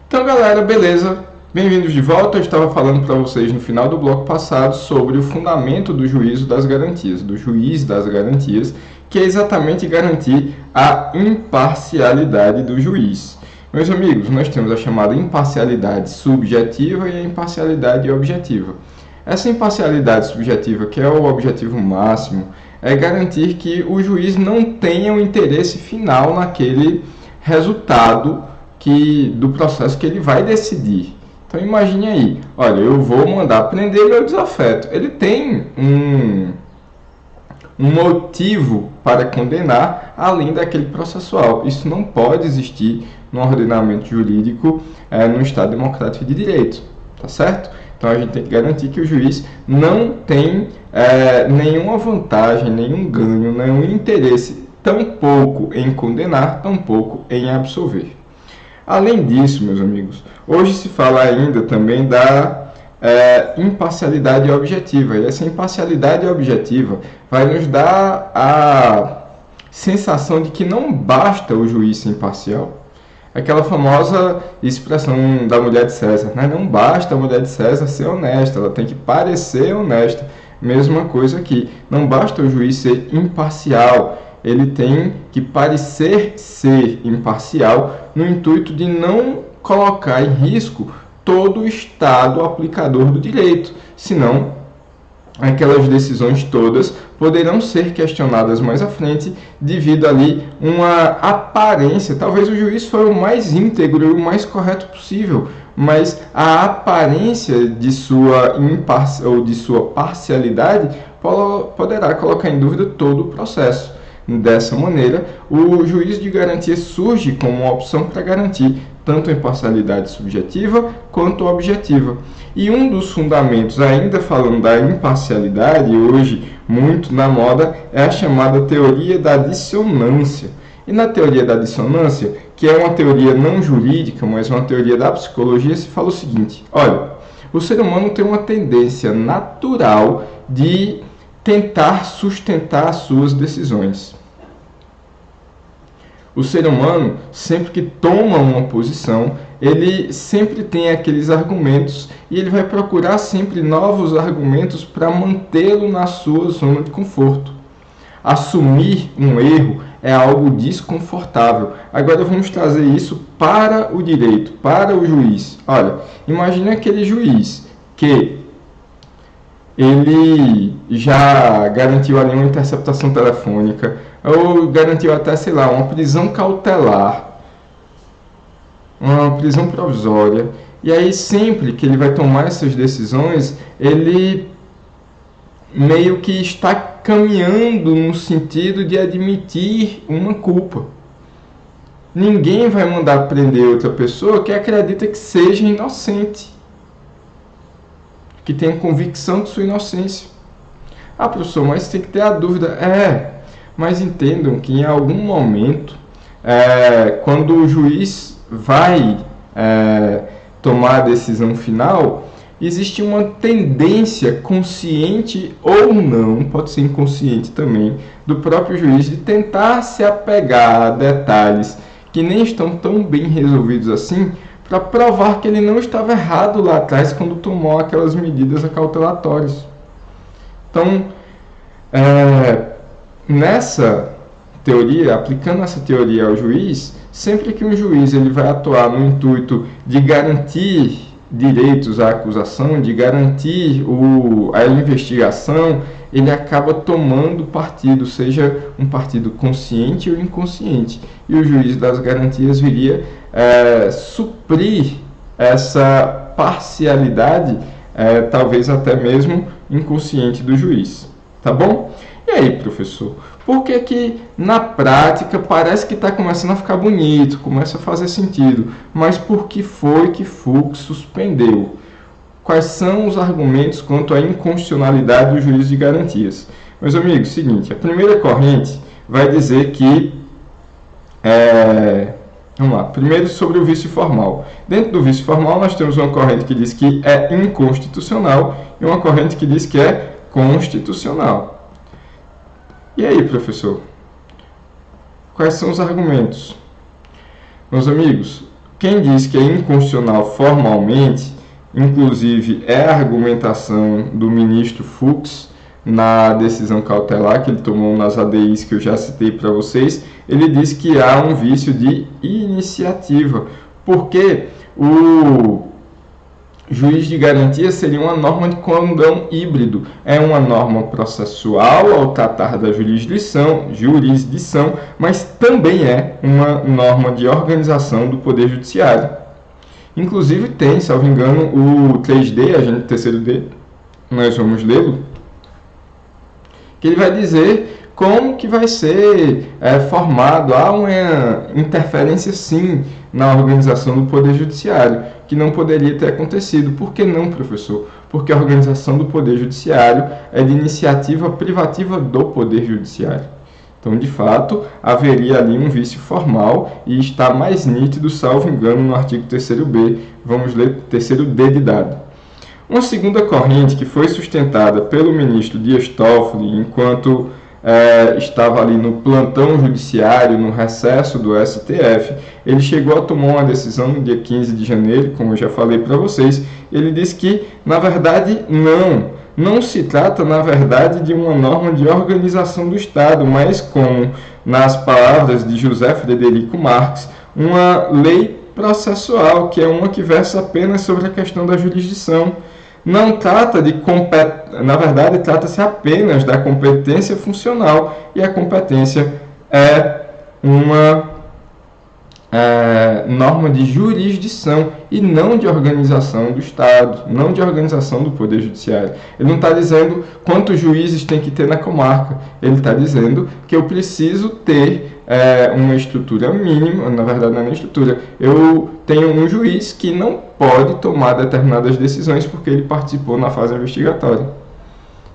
Então, galera, beleza? Bem-vindos de volta. Eu estava falando para vocês no final do bloco passado sobre o fundamento do juízo das garantias, do juiz das garantias, que é exatamente garantir a imparcialidade do juiz. Meus amigos, nós temos a chamada imparcialidade subjetiva e a imparcialidade objetiva. Essa imparcialidade subjetiva, que é o objetivo máximo, é garantir que o juiz não tenha um interesse final naquele resultado do processo que ele vai decidir. Então imagine aí, olha, eu vou mandar prender meu desafeto. Ele tem um motivo para condenar além daquele processual. Isso não pode existir no ordenamento jurídico, no Estado democrático de direito, tá certo? Então a gente tem que garantir que o juiz não tem nenhuma vantagem, nenhum ganho, nenhum interesse, tampouco em condenar, tampouco em absolver. Além disso, meus amigos, hoje se fala ainda também da imparcialidade objetiva. E essa imparcialidade objetiva vai nos dar a sensação de que não basta o juiz ser imparcial. Aquela famosa expressão da mulher de César, né? Não basta a mulher de César ser honesta, ela tem que parecer honesta. Mesma coisa aqui, não basta o juiz ser imparcial, ele tem que parecer ser imparcial no intuito de não colocar em risco todo o Estado aplicador do direito, senão aquelas decisões todas poderão ser questionadas mais à frente devido ali uma aparência. Talvez o juiz foi o mais íntegro e o mais correto possível, mas a aparência de sua parcialidade poderá colocar em dúvida todo o processo. Dessa maneira, o juiz de garantia surge como uma opção para garantir tanto a imparcialidade subjetiva quanto objetiva. E um dos fundamentos, ainda falando da imparcialidade, hoje muito na moda, é a chamada teoria da dissonância. E na teoria da dissonância, que é uma teoria não jurídica, mas uma teoria da psicologia, se fala o seguinte: olha, o ser humano tem uma tendência natural de tentar sustentar as suas decisões. O ser humano, sempre que toma uma posição, ele sempre tem aqueles argumentos e ele vai procurar sempre novos argumentos para mantê-lo na sua zona de conforto. Assumir um erro é algo desconfortável. Agora vamos trazer isso para o direito, para o juiz. Olha, imagine aquele juiz que ele já garantiu ali uma interceptação telefônica, ou garantiu até, sei lá, uma prisão cautelar, uma prisão provisória, e aí sempre que ele vai tomar essas decisões, ele meio que está caminhando no sentido de admitir uma culpa. Ninguém vai mandar prender outra pessoa que acredita que seja inocente, que tem convicção de sua inocência. Ah, professor, mas tem que ter a dúvida. Mas entendam que em algum momento, quando o juiz vai tomar a decisão final, existe uma tendência, consciente ou não, pode ser inconsciente também, do próprio juiz de tentar se apegar a detalhes que nem estão tão bem resolvidos assim, para provar que ele não estava errado lá atrás quando tomou aquelas medidas acautelatórias. Então, nessa teoria, aplicando essa teoria ao juiz, sempre que um juiz ele vai atuar no intuito de garantir direitos à acusação, de garantir a investigação, ele acaba tomando partido, seja um partido consciente ou inconsciente. E o juiz das garantias viria suprir essa parcialidade, talvez até mesmo inconsciente do juiz. Tá bom? E aí, professor? Por que na prática parece que está começando a ficar bonito, começa a fazer sentido, mas por que foi que Fux suspendeu? Quais são os argumentos quanto à inconstitucionalidade do juízo de garantias? Meus amigos, seguinte, a primeira corrente vai dizer que vamos lá, primeiro sobre o vício formal. Dentro do vício formal nós temos uma corrente que diz que é inconstitucional e uma corrente que diz que é constitucional. E aí, professor? Quais são os argumentos? Meus amigos, Quem diz que é inconstitucional formalmente, inclusive é a argumentação do ministro Fux na decisão cautelar que ele tomou nas ADIs que eu já citei para vocês, ele diz que há um vício de iniciativa, porque o juiz de garantia seria uma norma de condão híbrido. É uma norma processual ao tratar da jurisdição, mas também é uma norma de organização do Poder Judiciário. Inclusive tem, salvo engano, o 3D, agente terceiro D, nós vamos lê-lo, que ele vai dizer como que vai ser formado. Há uma interferência sim na organização do Poder Judiciário, que não poderia ter acontecido. Por que não, professor? Porque a organização do Poder Judiciário é de iniciativa privativa do Poder Judiciário. Então, de fato, haveria ali um vício formal e está mais nítido, salvo engano, no artigo 3º-B. Vamos ler 3º-D de dado. Uma segunda corrente que foi sustentada pelo ministro Dias Toffoli, enquanto estava ali no plantão judiciário, no recesso do STF, ele chegou a tomar uma decisão no dia 15 de janeiro, como eu já falei para vocês. Ele disse que, na verdade, não se trata, na verdade, de uma norma de organização do Estado, mas, como nas palavras de José Frederico Marx, uma lei processual, que é uma que versa apenas sobre a questão da jurisdição. Não trata de na verdade, trata-se apenas da competência funcional, e a competência é uma norma de jurisdição e não de organização do Estado, não de organização do Poder Judiciário. Ele não está dizendo quantos juízes tem que ter na comarca, ele está dizendo que eu preciso ter uma estrutura mínima. Na verdade, não é nem estrutura, eu tenho um juiz que não pode tomar determinadas decisões porque ele participou na fase investigatória.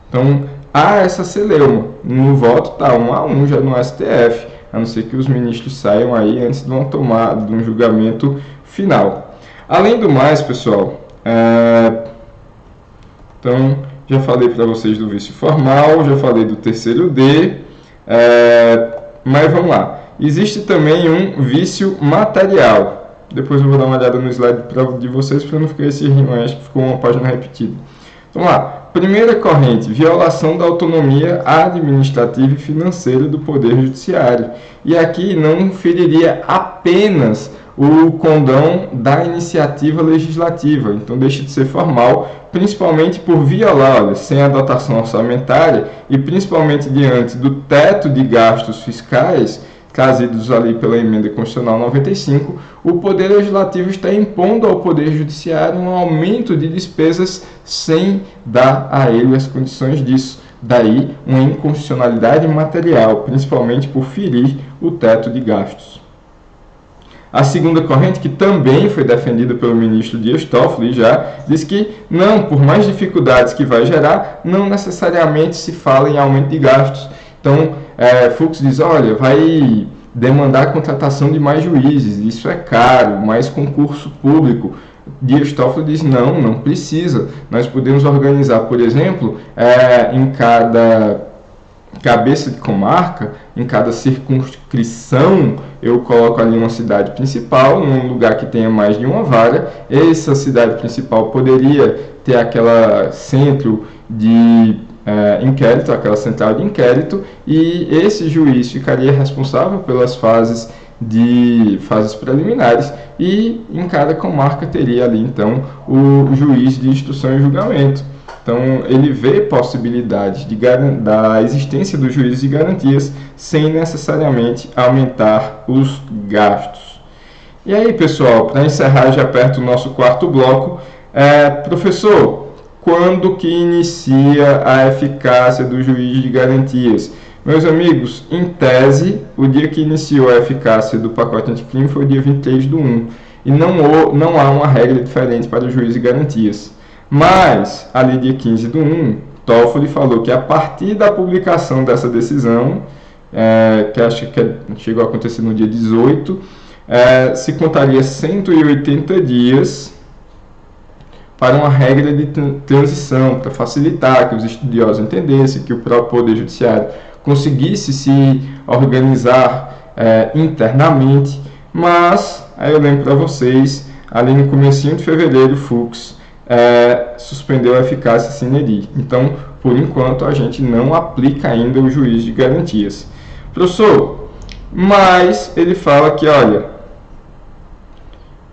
Então, há essa celeuma. No voto está 1-1 já no STF, a não ser que os ministros saiam aí antes de uma tomada, de um julgamento final. Além do mais, pessoal, então, já falei para vocês do vício formal, já falei do 3º-D, mas vamos lá. Existe também um vício material. Depois eu vou dar uma olhada no slide de vocês para não ficar esse rimo, acho que ficou uma página repetida. Vamos lá. Primeira corrente, violação da autonomia administrativa e financeira do Poder Judiciário. E aqui não feriria apenas o condão da iniciativa legislativa, então deixa de ser formal, principalmente por violar, sem a dotação orçamentária e principalmente diante do teto de gastos fiscais trazidos ali pela emenda constitucional 95, o Poder Legislativo está impondo ao Poder Judiciário um aumento de despesas sem dar a ele as condições disso. Daí uma inconstitucionalidade material, principalmente por ferir o teto de gastos. A segunda corrente, que também foi defendida pelo ministro Dias Toffoli, já diz que não, por mais dificuldades que vai gerar, não necessariamente se fala em aumento de gastos. Então, Fux diz, olha, vai demandar a contratação de mais juízes, isso é caro, mais concurso público. Dias Toffoli diz, não precisa. Nós podemos organizar, por exemplo, em cada cabeça de comarca, em cada circunscrição, eu coloco ali uma cidade principal, num lugar que tenha mais de uma vara. Essa cidade principal poderia ter aquela centro de inquérito, aquela central de inquérito, e esse juiz ficaria responsável pelas fases preliminares, e em cada comarca teria ali então o juiz de instrução e julgamento. Então ele vê possibilidades da existência do juiz de garantias sem necessariamente aumentar os gastos. E aí, pessoal, para encerrar já perto do nosso quarto bloco, professor, quando que inicia a eficácia do juiz de garantias? Meus amigos, em tese, o dia que iniciou a eficácia do pacote anticrime foi o dia 23/1, e não há uma regra diferente para o juiz de garantias. Mas, ali dia 15/1, Toffoli falou que a partir da publicação dessa decisão, que acho que chegou a acontecer no dia 18, se contaria 180 dias para uma regra de transição, para facilitar que os estudiosos entendessem, que o próprio Poder Judiciário conseguisse se organizar internamente, mas aí eu lembro para vocês, ali no comecinho de fevereiro, o Fux suspendeu a eficácia sine die. Então, por enquanto, a gente não aplica ainda o juízo de garantias. Professor, mas ele fala que, olha,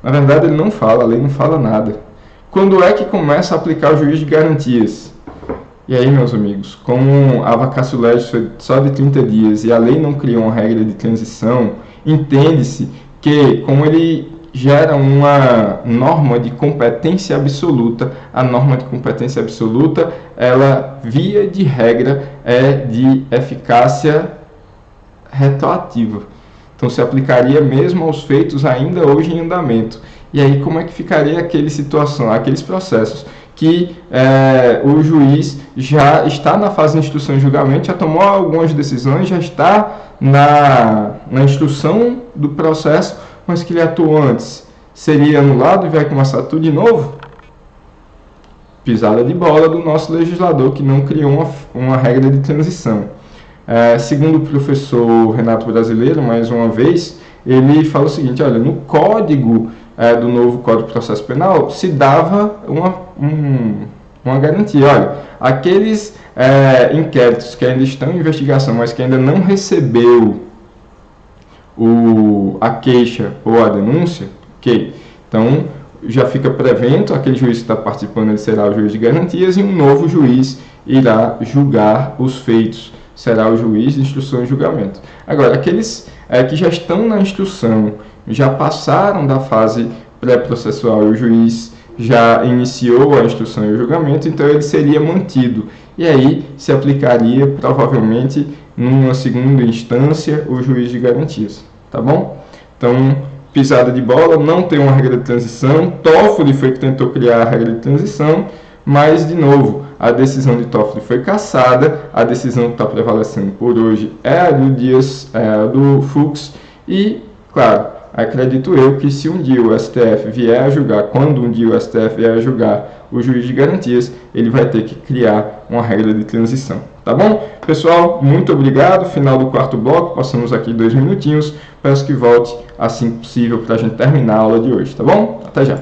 na verdade ele não fala, a lei não fala nada. Quando é que começa a aplicar o juízo de garantias? E aí, meus amigos, como a vacatio legis foi só de 30 dias e a lei não criou uma regra de transição, entende-se que, como ele gera uma norma de competência absoluta, a norma de competência absoluta, ela, via de regra, é de eficácia retroativa. Então, se aplicaria mesmo aos feitos ainda hoje em andamento. E aí, como é que ficaria aqueles processos que o juiz já está na fase de instrução e julgamento, já tomou algumas decisões, já está na instrução do processo, mas que ele atuou antes? Seria anulado e vai começar tudo de novo? Pisada de bola do nosso legislador, que não criou uma regra de transição. Segundo o professor Renato Brasileiro, mais uma vez, ele fala o seguinte: olha, no código do novo Código de Processo Penal se dava uma garantia. Olha, aqueles inquéritos que ainda estão em investigação, mas que ainda não recebeu a queixa ou a denúncia, ok? Então, já fica prevento, aquele juiz que está participando, ele será o juiz de garantias, e um novo juiz irá julgar os feitos, será o juiz de instrução e julgamento. Agora, aqueles que já estão na instrução, já passaram da fase pré-processual e o juiz já iniciou a instrução e o julgamento, então ele seria mantido. E aí se aplicaria, provavelmente, numa segunda instância, o juiz de garantias. Tá bom? Então, pisada de bola, não tem uma regra de transição. Toffoli foi que tentou criar a regra de transição, mas, de novo, a decisão de Toffoli foi cassada, a decisão que está prevalecendo por hoje é a do Fux, e, claro, acredito eu que se um dia o STF vier a julgar, quando um dia o STF vier a julgar o juiz de garantias, ele vai ter que criar uma regra de transição. Tá bom? Pessoal, muito obrigado. Final do quarto bloco, passamos aqui 2 minutinhos. Peço que volte assim que possível para a gente terminar a aula de hoje, tá bom? Até já!